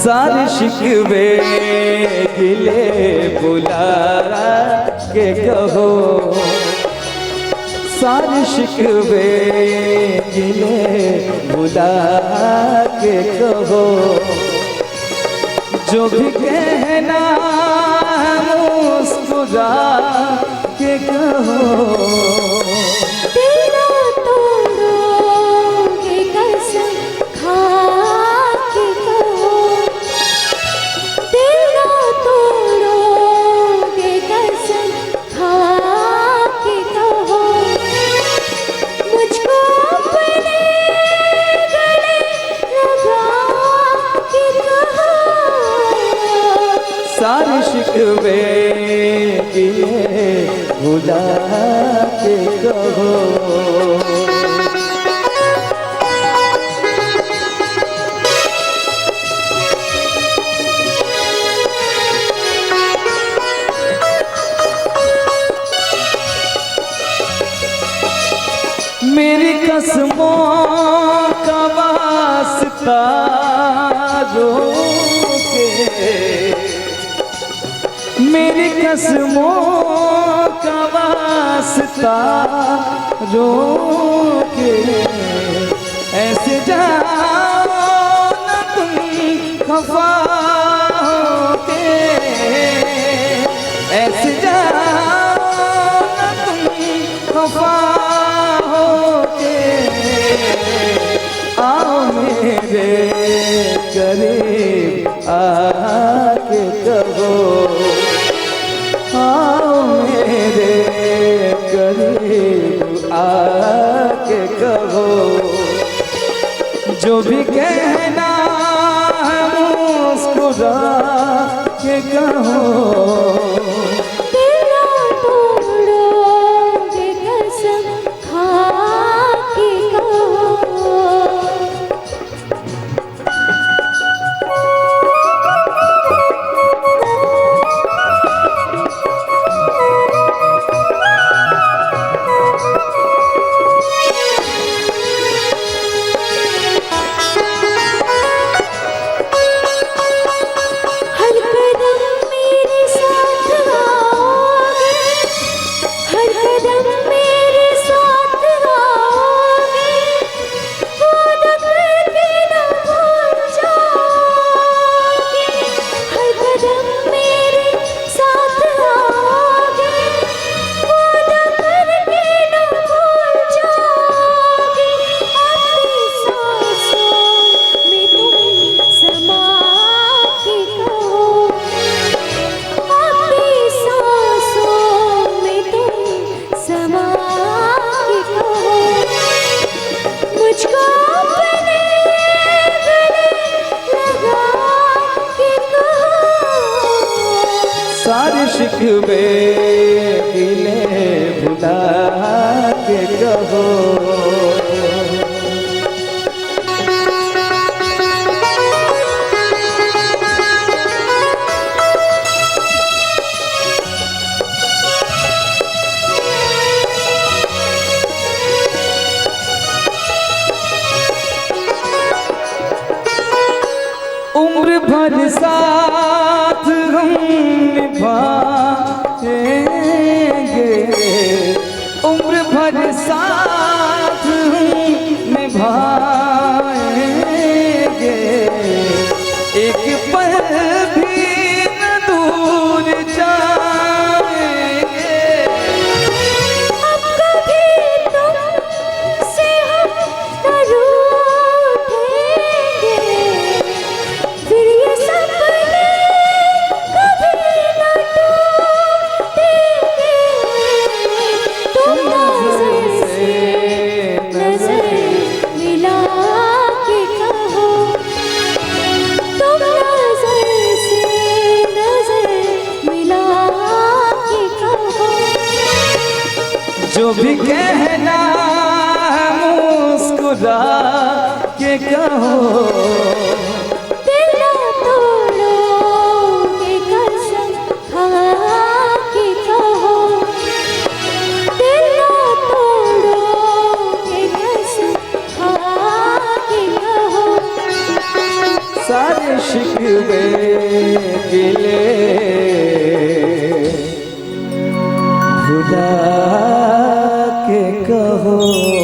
सारे शिकवे गिले बुला के कहो, सारे शिकवे गिले बुला के कहो, जो भी कहना मुस्कुरा के कहो। सारे शिकवे गिले भुला के कहो। मेरी कसमों का वास्ता रोके, मेरी कसमों का वास्ता रोके, ऐसे जाओ न तुम खफा होके, ऐसे जाओ न तुम खफा होके। आओ मेरे करीब आके कहो, आओ मेरे करीब आके कहो, जो भी कहना मुस्कुरा के कहो। सारे शिकवे गिले भुला के कहो। उम्र भर साथ हम निभाएंगे, उम्र भर साथ हम निभाएंगे, एक पल भी न दूर जाएंगे। अब कभी तुमसे हम न रूठेंगे, फिर ये सपने कभी न टूटेंगे। तुम नज़र से नज़र मिला के कहो, तुम नज़र से नज़र मिला के कहो। जो भी कहना मुस्कुरा के कहो। दिल न तोड़ोगे कसम खा के कहो, दिल न तोड़ोगे कसम खा के कहो। सारे शिकवे गिले भुला के कहो।